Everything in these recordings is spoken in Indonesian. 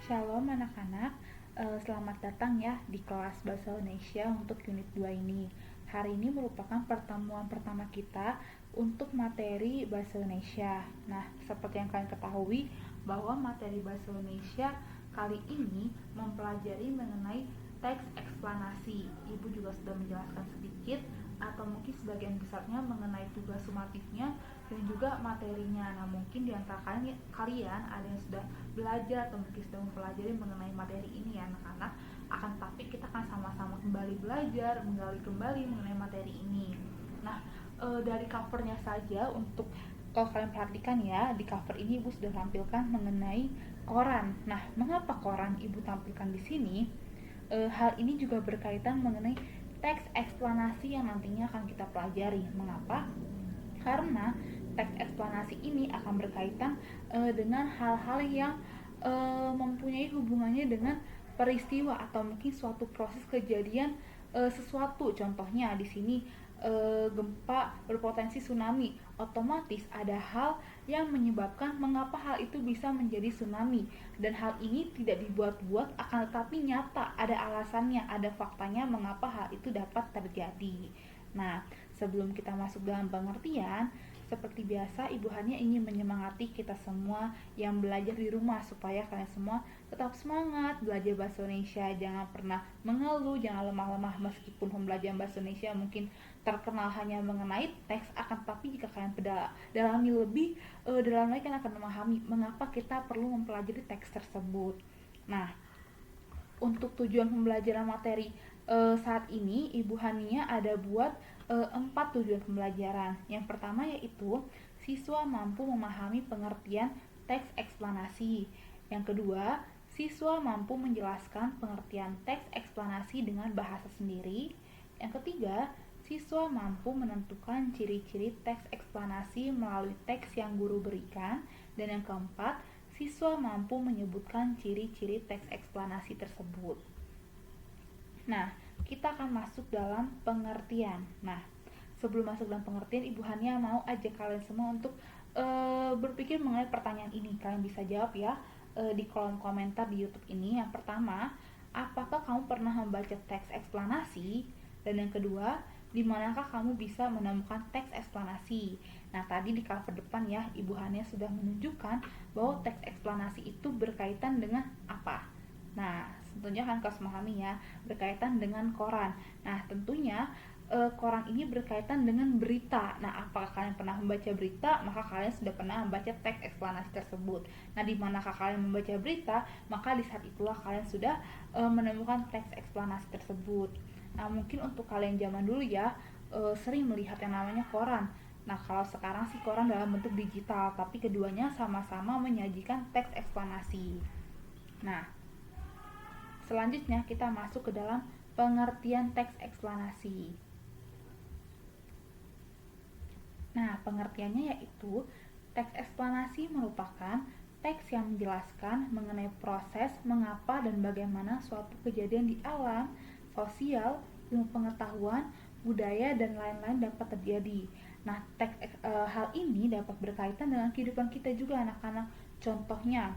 Shalom anak-anak. Selamat datang ya di kelas Bahasa Indonesia untuk unit 2 ini. Hari ini merupakan pertemuan pertama kita untuk materi Bahasa Indonesia. Nah, seperti yang kalian ketahui bahwa materi Bahasa Indonesia kali ini mempelajari mengenai teks eksplanasi. Ibu juga sudah menjelaskan sedikit atau mungkin sebagian besarnya mengenai tugas sumatifnya dan juga materinya. Nah, mungkin di antara kalian ada yang sudah belajar atau mungkin sudah mempelajari mengenai materi ini ya anak-anak. Akan tapi kita akan sama-sama kembali belajar, menggali kembali mengenai materi ini. Nah, dari covernya saja untuk kalau kalian perhatikan ya, di cover ini Ibu sudah tampilkan mengenai koran. Nah, mengapa koran Ibu tampilkan di sini? Hal ini juga berkaitan mengenai teks eksplanasi yang nantinya akan kita pelajari. Mengapa? Karena teks eksplanasi ini akan berkaitan dengan hal-hal yang mempunyai hubungannya dengan peristiwa atau mungkin suatu proses kejadian sesuatu. Contohnya di sini gempa berpotensi tsunami, otomatis ada hal yang menyebabkan mengapa hal itu bisa menjadi tsunami, dan hal ini tidak dibuat-buat, akan tetapi nyata, ada alasannya, ada faktanya mengapa hal itu dapat terjadi. Nah, sebelum kita masuk dalam pengertian, seperti biasa Ibu Hania ingin menyemangati kita semua yang belajar di rumah supaya kalian semua tetap semangat belajar bahasa Indonesia. Jangan pernah mengeluh, jangan lemah-lemah meskipun pembelajaran bahasa Indonesia mungkin terkenal hanya mengenai teks, akan tapi jika kalian dalami lebih dalam lagi, kalian akan memahami mengapa kita perlu mempelajari teks tersebut. Nah, untuk tujuan pembelajaran materi saat ini Ibu Hania ada buat 4 tujuan pembelajaran. Yang pertama yaitu siswa mampu memahami pengertian teks eksplanasi. Yang kedua, siswa mampu menjelaskan pengertian teks eksplanasi dengan bahasa sendiri. Yang ketiga, siswa mampu menentukan ciri-ciri teks eksplanasi melalui teks yang guru berikan. Dan yang keempat, siswa mampu menyebutkan ciri-ciri teks eksplanasi tersebut. Nah, kita akan masuk dalam pengertian. Nah, sebelum masuk dalam pengertian, Ibu Hania mau ajak kalian semua untuk berpikir mengenai pertanyaan ini. Kalian bisa jawab ya di kolom komentar di YouTube ini. Yang pertama, apakah kamu pernah membaca teks eksplanasi? Dan yang kedua, di manakah kamu bisa menemukan teks eksplanasi? Nah, tadi di cover depan ya, Ibu Hania sudah menunjukkan bahwa teks eksplanasi itu berkaitan dengan apa. Nah, tentunya kan kalian memahami ya, berkaitan dengan koran. Nah, tentunya koran ini berkaitan dengan berita. Nah, apakah kalian pernah membaca berita? Maka kalian sudah pernah membaca teks eksplanasi tersebut. Nah, di manakah kalian membaca berita? Maka di saat itulah kalian sudah menemukan teks eksplanasi tersebut. Nah, mungkin untuk kalian zaman dulu ya sering melihat yang namanya koran. Nah, kalau sekarang sih koran dalam bentuk digital, tapi keduanya sama-sama menyajikan teks eksplanasi. Nah, selanjutnya kita masuk ke dalam pengertian teks eksplanasi. Nah, pengertiannya yaitu teks eksplanasi merupakan teks yang menjelaskan mengenai proses, mengapa dan bagaimana suatu kejadian di alam, sosial, ilmu pengetahuan, budaya dan lain-lain dapat terjadi. Nah, hal ini dapat berkaitan dengan kehidupan kita juga anak-anak. Contohnya,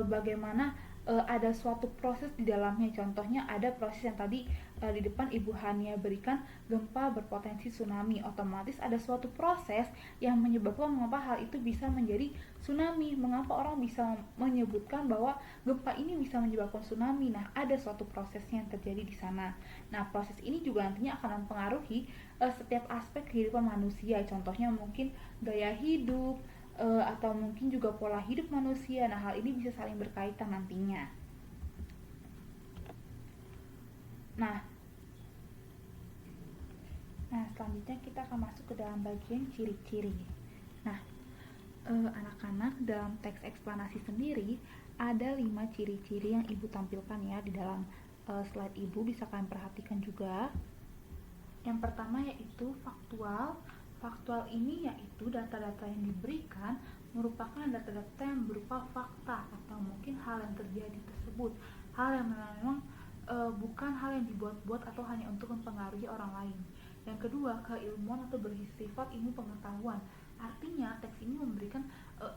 bagaimana ada suatu proses di dalamnya. Contohnya ada proses yang tadi di depan Ibu Hania berikan, gempa berpotensi tsunami. Otomatis ada suatu proses yang menyebabkan mengapa hal itu bisa menjadi tsunami. Mengapa orang bisa menyebutkan bahwa gempa ini bisa menyebabkan tsunami. Nah, ada suatu prosesnya yang terjadi di sana. Nah, proses ini juga nantinya akan mempengaruhi setiap aspek kehidupan manusia. Contohnya mungkin gaya hidup, atau mungkin juga pola hidup manusia. Nah, hal ini bisa saling berkaitan nantinya. Nah, selanjutnya kita akan masuk ke dalam bagian ciri-ciri. Nah, anak-anak, dalam teks eksplanasi sendiri ada 5 ciri-ciri yang Ibu tampilkan ya di dalam slide Ibu, bisa kalian perhatikan juga. Yang pertama yaitu faktual. Faktual ini yaitu data-data yang diberikan merupakan data-data yang berupa fakta atau mungkin hal yang terjadi tersebut, hal yang memang bukan hal yang dibuat-buat atau hanya untuk mempengaruhi orang lain. Yang kedua, keilmuan atau bersifat ilmu pengetahuan Artinya teks ini memberikan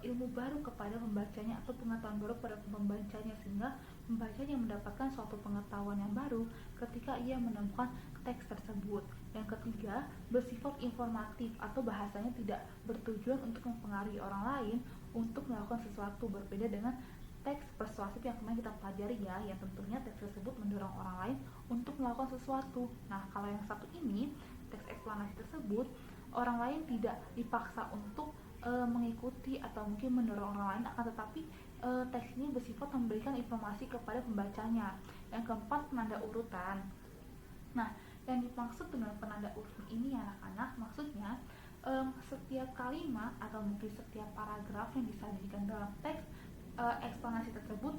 ilmu baru kepada pembacanya atau pengetahuan baru pada pembacanya, sehingga pembacanya mendapatkan suatu pengetahuan yang baru ketika ia menemukan teks tersebut. Yang ketiga, bersifat informatif atau bahasanya tidak bertujuan untuk mempengaruhi orang lain untuk melakukan sesuatu, berbeda dengan teks persuasif yang kemarin kita pelajari ya, yang tentunya teks tersebut mendorong orang lain untuk melakukan sesuatu. Nah, kalau yang satu ini, teks eksplanasi tersebut, orang lain tidak dipaksa untuk mengikuti atau mungkin mendorong orang lain, akan tetapi teks ini bersifat memberikan informasi kepada pembacanya. Yang keempat, penanda urutan. Nah, yang dimaksud dengan penanda urutan ini anak-anak, maksudnya setiap kalimat atau mungkin setiap paragraf yang disajikan dalam teks eksplanasi tersebut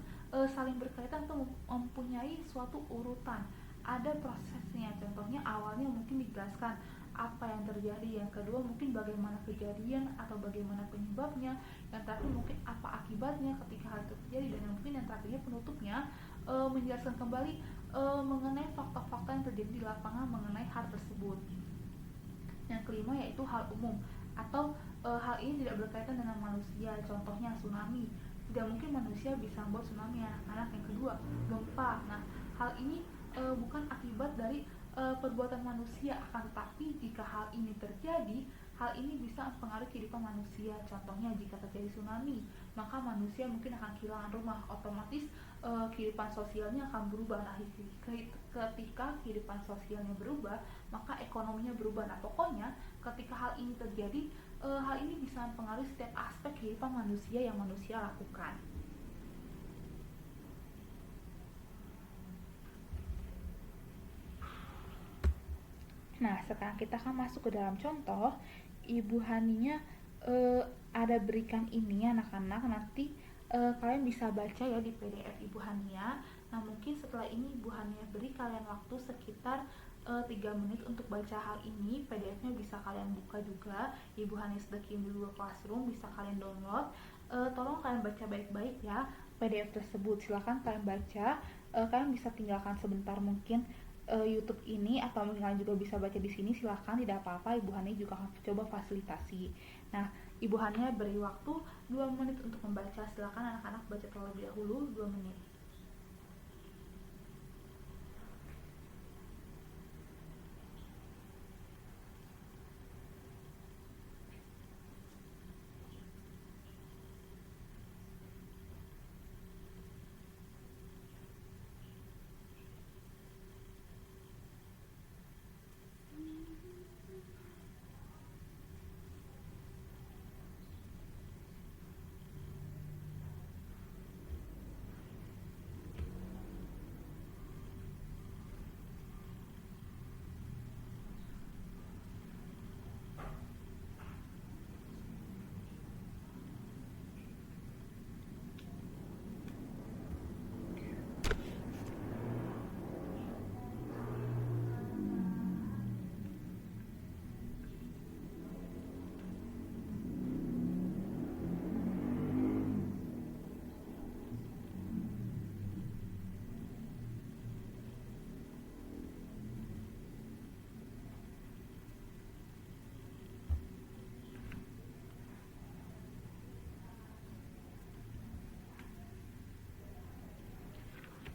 saling berkaitan atau mempunyai suatu urutan, ada prosesnya. Contohnya awalnya mungkin dijelaskan apa yang terjadi, yang kedua mungkin bagaimana kejadian atau bagaimana penyebabnya, yang terakhir mungkin apa akibatnya ketika hal itu terjadi, dan mungkin yang terakhirnya penutupnya menjelaskan kembali mengenai fakta-fakta yang terjadi di lapangan mengenai hal tersebut. Yang kelima yaitu hal umum atau hal ini tidak berkaitan dengan manusia, contohnya tsunami. Tidak mungkin manusia bisa membuat tsunami anak-anak. Yang kedua, gempa. Nah, hal ini bukan akibat dari perbuatan manusia, akan tetapi jika hal ini terjadi, hal ini bisa mempengaruhi kehidupan manusia. Contohnya jika terjadi tsunami, maka manusia mungkin akan kehilangan rumah, otomatis kehidupan sosialnya akan berubah. Nah, ketika kehidupan sosialnya berubah, maka ekonominya berubah. Nah, pokoknya ketika hal ini terjadi, hal ini bisa mempengaruhi setiap aspek kehidupan manusia yang manusia lakukan. Nah, sekarang kita akan masuk ke dalam contoh. Ibu Haninya ada berikan ini anak-anak, nanti kalian bisa baca ya di PDF Ibu Hania. Nah, mungkin setelah ini Ibu Hania beri kalian waktu sekitar 3 menit untuk baca hal ini. PDF-nya bisa kalian buka juga. Ibu Hania sudah kirim di Google Classroom, bisa kalian download. Tolong kalian baca baik-baik ya PDF tersebut. Silahkan kalian baca. Kalian bisa tinggalkan sebentar mungkin YouTube ini, atau mungkin kalian juga bisa baca di sini. Silahkan, tidak apa-apa. Ibu Hania juga akan coba fasilitasi. Nah, Ibu Hania beri waktu 2 menit untuk membaca. Silahkan anak-anak baca terlebih dahulu 2 menit.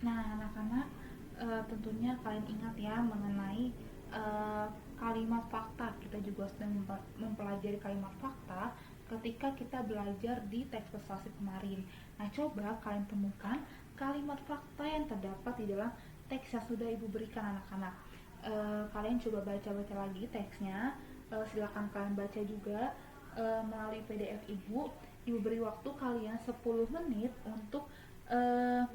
Nah, anak-anak, tentunya kalian ingat ya mengenai kalimat fakta. Kita juga sedang mempelajari kalimat fakta ketika kita belajar di teks persuasif kemarin. Nah, coba kalian temukan kalimat fakta yang terdapat di dalam teks yang sudah Ibu berikan anak-anak. Kalian coba baca-baca lagi teksnya. Silakan kalian baca juga melalui PDF Ibu. Ibu beri waktu kalian 10 menit untuk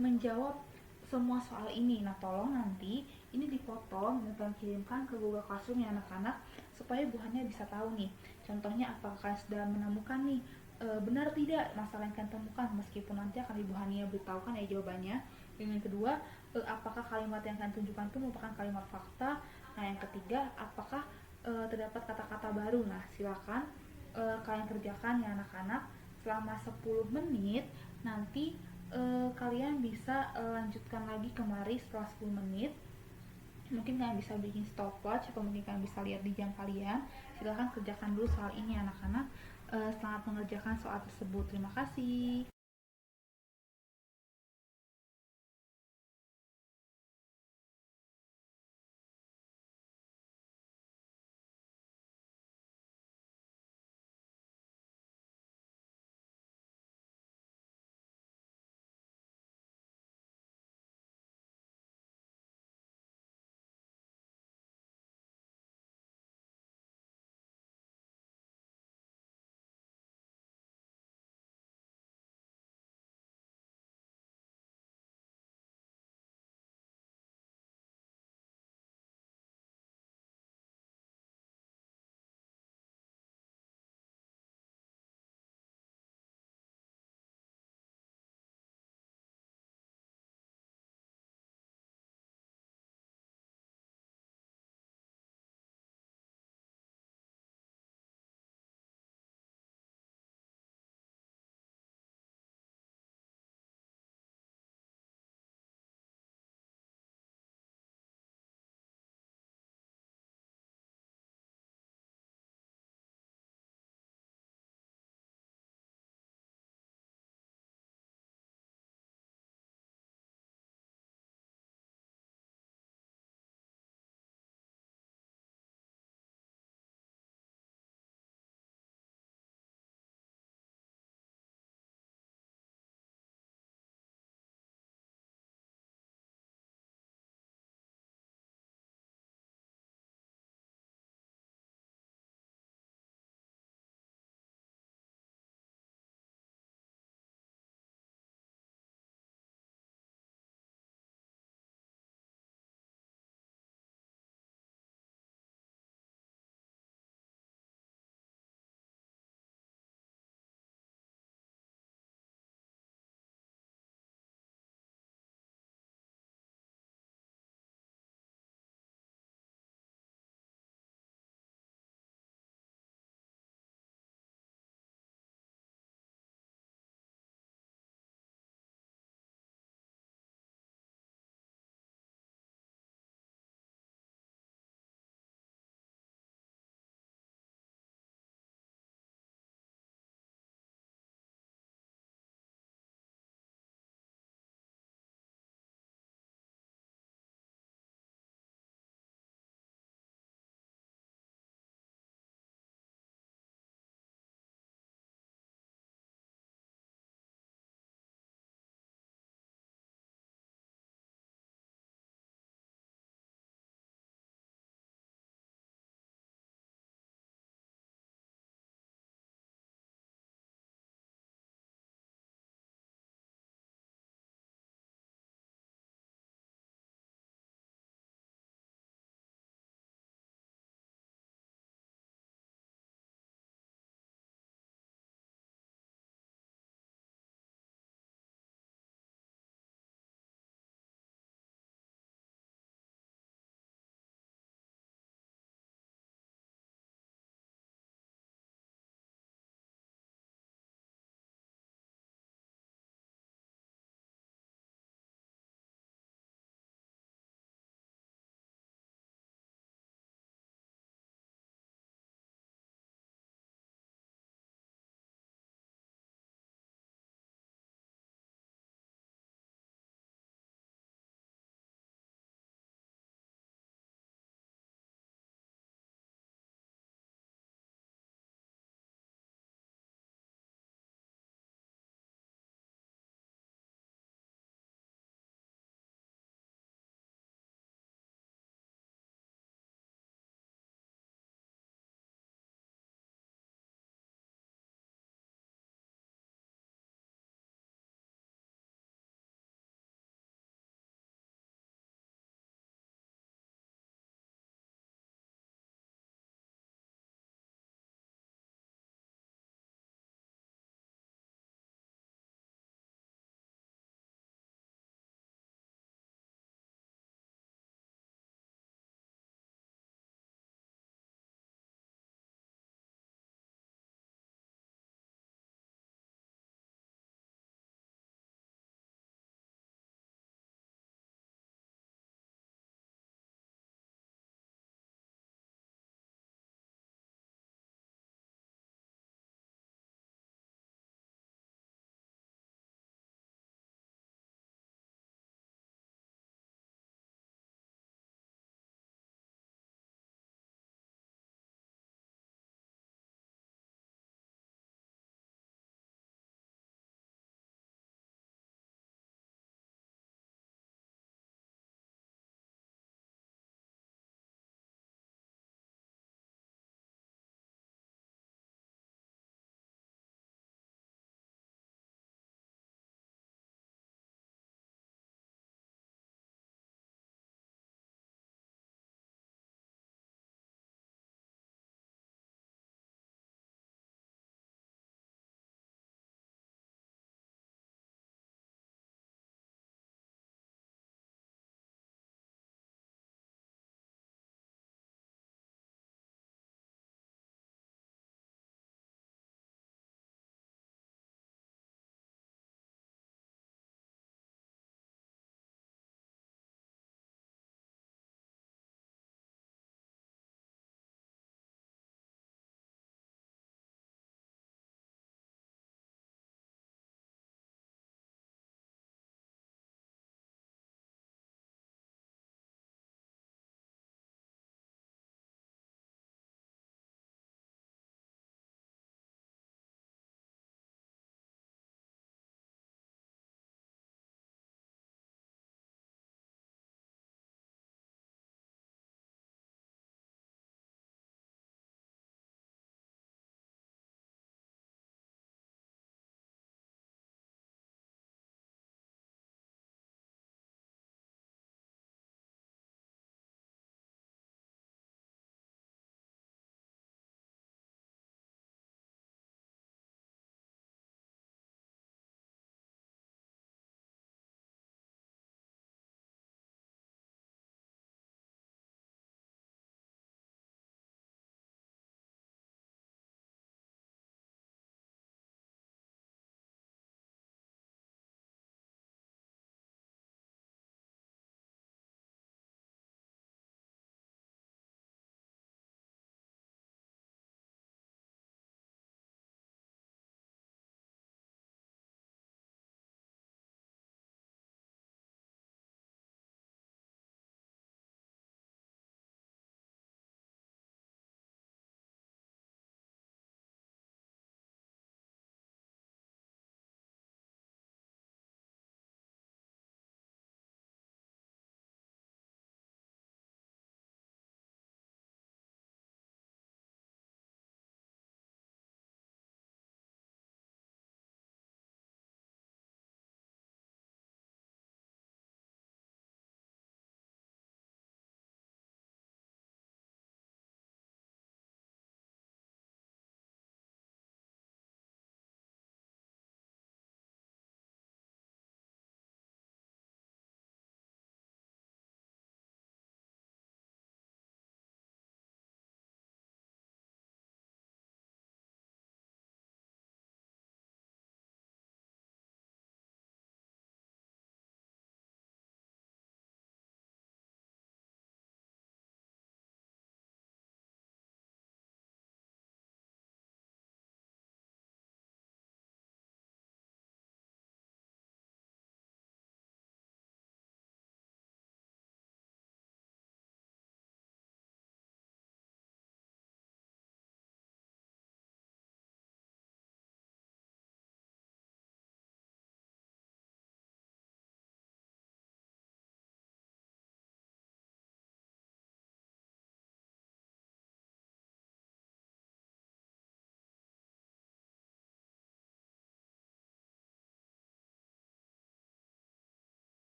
menjawab semua soal ini. Nah, tolong nanti ini dipotong dan kalian kirimkan ke Google Classroom ya anak-anak, supaya Bu Hania bisa tahu nih. Contohnya apakah kalian sudah menemukan nih benar tidak masalah yang kalian temukan, meskipun nanti akan Ibu Hania beritahukan ya jawabannya. Yang kedua, apakah kalimat yang kalian tunjukkan itu merupakan kalimat fakta. Nah, yang ketiga, apakah terdapat kata-kata baru. Nah, silakan kalian kerjakan ya anak-anak selama 10 menit. Nanti kalian bisa lanjutkan lagi kemari setelah 10 menit. Mungkin kalian bisa bikin stopwatch, atau mungkin kalian bisa lihat di jam kalian. Silahkan kerjakan dulu soal ini anak-anak. Selamat mengerjakan soal tersebut. Terima kasih.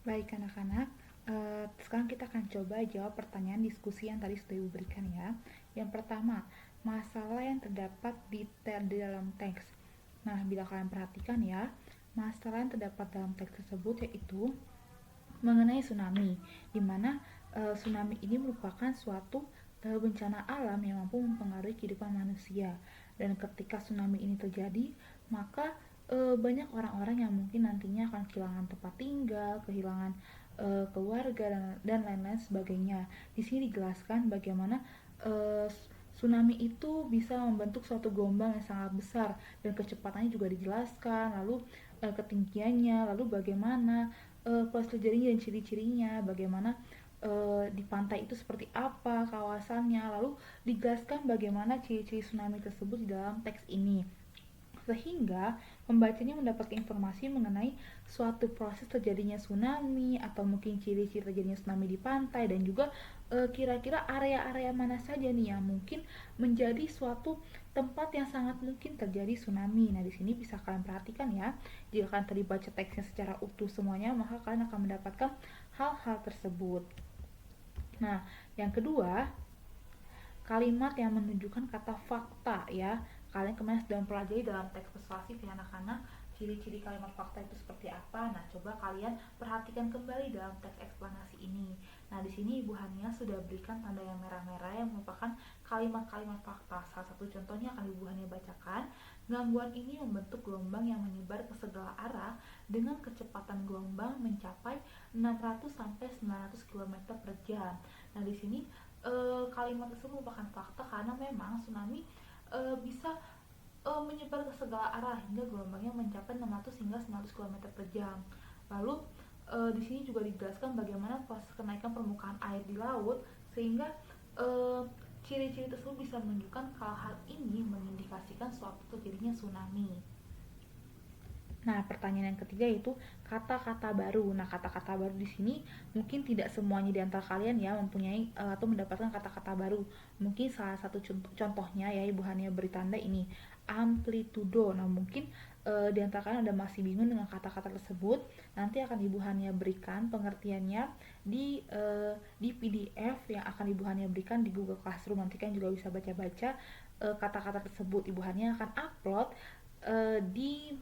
Baik anak-anak, sekarang kita akan coba jawab pertanyaan diskusi yang tadi sudah Ibu berikan ya. Yang pertama, masalah yang terdapat di dalam teks. Nah, bila kalian perhatikan ya, masalah yang terdapat dalam teks tersebut yaitu mengenai tsunami, di mana tsunami ini merupakan suatu bencana alam yang mampu mempengaruhi kehidupan manusia. Dan ketika tsunami ini terjadi, maka banyak orang-orang yang mungkin nantinya akan kehilangan tempat tinggal, kehilangan keluarga dan lain-lain sebagainya. Di sini dijelaskan bagaimana uh, tsunami itu bisa membentuk suatu gelombang yang sangat besar dan kecepatannya juga dijelaskan, lalu ketinggiannya, lalu bagaimana proses terjadinya dan ciri-cirinya, bagaimana di pantai itu seperti apa kawasannya, lalu dijelaskan bagaimana ciri-ciri tsunami tersebut di dalam teks ini, sehingga pembacanya mendapatkan informasi mengenai suatu proses terjadinya tsunami atau mungkin ciri-ciri terjadinya tsunami di pantai, dan juga kira-kira area-area mana saja nih yang mungkin menjadi suatu tempat yang sangat mungkin terjadi tsunami. Nah, di sini bisa kalian perhatikan ya. Jika kalian tadi baca teksnya secara utuh semuanya, maka kalian akan mendapatkan hal-hal tersebut. Nah, yang kedua, kalimat yang menunjukkan kata fakta ya. Kalian kemarin sudah mempelajari dalam teks persuasif ya anak-anak, ciri-ciri kalimat fakta itu seperti apa. Nah, coba kalian perhatikan kembali dalam teks eksplanasi ini. Nah, di sini Ibu Hania sudah berikan tanda yang merah-merah yang merupakan kalimat-kalimat fakta. Salah satu contohnya akan Ibu Hania bacakan. Gangguan ini membentuk gelombang yang menyebar ke segala arah dengan kecepatan gelombang mencapai 600 sampai 900 km per jam. Nah, di sini kalimat tersebut merupakan fakta karena memang tsunami bisa menyebar ke segala arah hingga gelombangnya mencapai 600 hingga 900 km per jam. Lalu di sini juga dijelaskan bagaimana proses kenaikan permukaan air di laut sehingga ciri-ciri tersebut bisa menunjukkan kalau hal ini mengindikasikan suatu terjadinya tsunami. Nah, pertanyaan yang ketiga yaitu kata-kata baru. Nah, kata-kata baru di sini mungkin tidak semuanya di antara kalian ya mempunyai atau mendapatkan kata-kata baru. Mungkin salah satu contohnya ya Ibu Hania beri tanda ini, amplitudo. Nah, mungkin di antara kalian ada masih bingung dengan kata-kata tersebut, nanti akan Ibu Hania berikan pengertiannya di PDF yang akan Ibu Hania berikan di Google Classroom. Nanti kan juga bisa baca-baca kata-kata tersebut. Ibu Hania akan upload di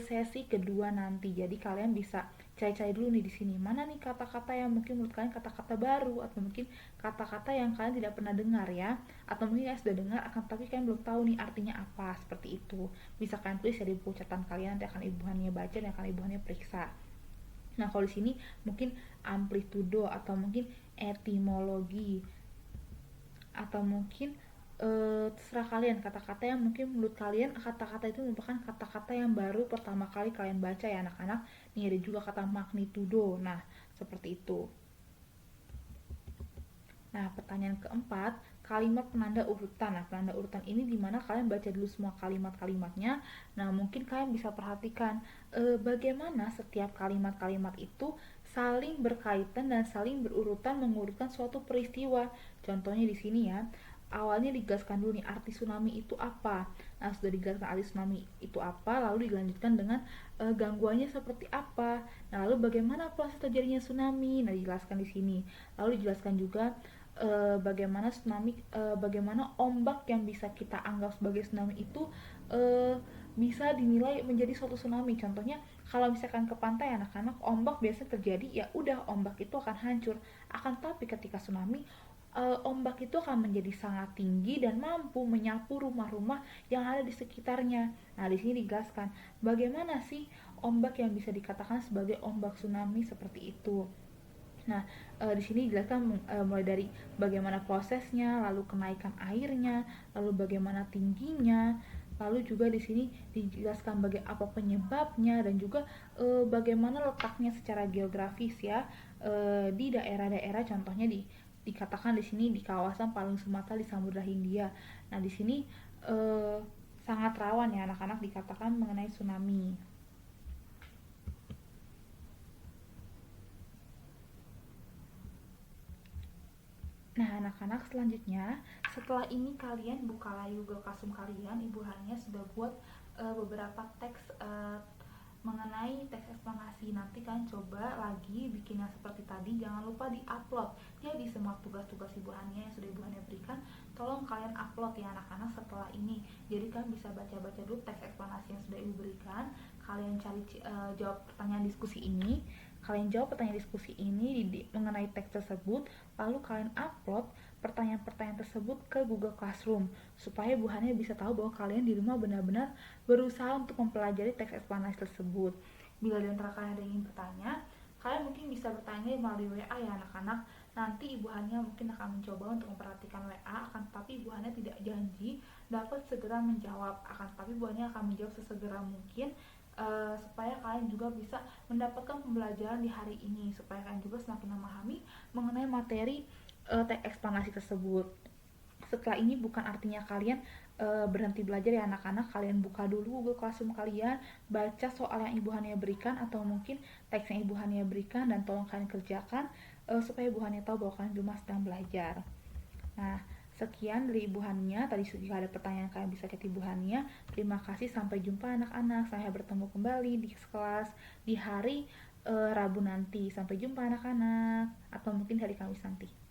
sesi kedua nanti. Jadi kalian bisa cari-cari dulu nih di sini. Mana nih kata-kata yang mungkin menurut kalian kata-kata baru, atau mungkin kata-kata yang kalian tidak pernah dengar ya. Atau mungkin kalian sudah dengar akan tapi kalian belum tahu nih artinya apa, seperti itu. Bisa kalian tulis ya di buku catatan kalian, nanti akan Ibu Hania baca dan akan Ibu Hania periksa. Nah, kalau di sini mungkin amplitudo atau mungkin etimologi atau mungkin terserah kalian kata-kata yang mungkin menurut kalian kata-kata itu merupakan kata-kata yang baru pertama kali kalian baca ya anak-anak. Nih ada juga kata magnitudo. Nah, seperti itu. Nah, pertanyaan keempat, kalimat penanda urutan. Nah, penanda urutan ini dimana kalian baca dulu semua kalimat-kalimatnya. Nah, mungkin kalian bisa perhatikan bagaimana setiap kalimat-kalimat itu saling berkaitan dan saling berurutan mengurutkan suatu peristiwa. Contohnya di sini ya, awalnya dijelaskan dulu nih arti tsunami itu apa. Nah, sudah dijelaskan arti tsunami itu apa, lalu dilanjutkan dengan gangguannya seperti apa. Nah, lalu bagaimana proses terjadinya tsunami. Nah, dijelaskan di sini. Lalu dijelaskan juga bagaimana tsunami, bagaimana ombak yang bisa kita anggap sebagai tsunami itu bisa dinilai menjadi suatu tsunami. Contohnya kalau misalkan ke pantai anak-anak, ombak biasanya terjadi ya udah ombak itu akan hancur. Akan tapi ketika tsunami, ombak itu akan menjadi sangat tinggi dan mampu menyapu rumah-rumah yang ada di sekitarnya. Nah, di sini dijelaskan bagaimana sih ombak yang bisa dikatakan sebagai ombak tsunami seperti itu. Nah, di sini dijelaskan mulai dari bagaimana prosesnya, lalu kenaikan airnya, lalu bagaimana tingginya, lalu juga di sini dijelaskan apa penyebabnya dan juga bagaimana letaknya secara geografis ya di daerah-daerah, contohnya dikatakan di sini di kawasan paling Sumatera di Samudra Hindia. Nah, di sini sangat rawan ya anak-anak dikatakan mengenai tsunami. Nah, anak-anak selanjutnya, setelah ini kalian buka lagi Google Classroom kalian, Ibu Hania sudah buat beberapa teks mengenai teks eksplanasi. Nanti kalian coba lagi bikin yang seperti tadi, jangan lupa di-upload. Jadi semua tugas-tugas Ibu Hania yang sudah Ibu Hania berikan, tolong kalian upload ya anak-anak setelah ini. Jadi kalian bisa baca-baca dulu teks eksplanasi yang sudah Ibu berikan, kalian cari jawab pertanyaan diskusi ini, mengenai teks tersebut, lalu kalian upload pertanyaan-pertanyaan tersebut ke Google Classroom supaya Bu Hania bisa tahu bahwa kalian di rumah benar-benar berusaha untuk mempelajari teks eksplanasi tersebut. Bila di antara kalian ada yang ingin bertanya, kalian mungkin bisa bertanya melalui WA ya anak-anak. Nanti Ibu Hania mungkin akan mencoba untuk memperhatikan WA, akan tetapi Ibu Hania tidak janji dapat segera menjawab. Akan tetapi Ibu Hania akan menjawab sesegera mungkin, supaya kalian juga bisa mendapatkan pembelajaran di hari ini, supaya kalian juga semakin memahami mengenai materi teks eksplanasi tersebut. Setelah ini bukan artinya kalian berhenti belajar ya anak-anak. Kalian buka dulu Google Classroom kalian, baca soal yang Ibu Hania berikan atau mungkin teks yang Ibu Hania berikan, dan tolong kalian kerjakan supaya Ibu Hania tahu bahwa kalian cuma sedang belajar. Nah, sekian dari Ibu Hania. Tadi jika ada pertanyaan kalian bisa ke Ibu Hania. Terima kasih, sampai jumpa anak-anak. Saya bertemu kembali di kelas di hari Rabu nanti. Sampai jumpa anak-anak, atau mungkin hari Kamis nanti.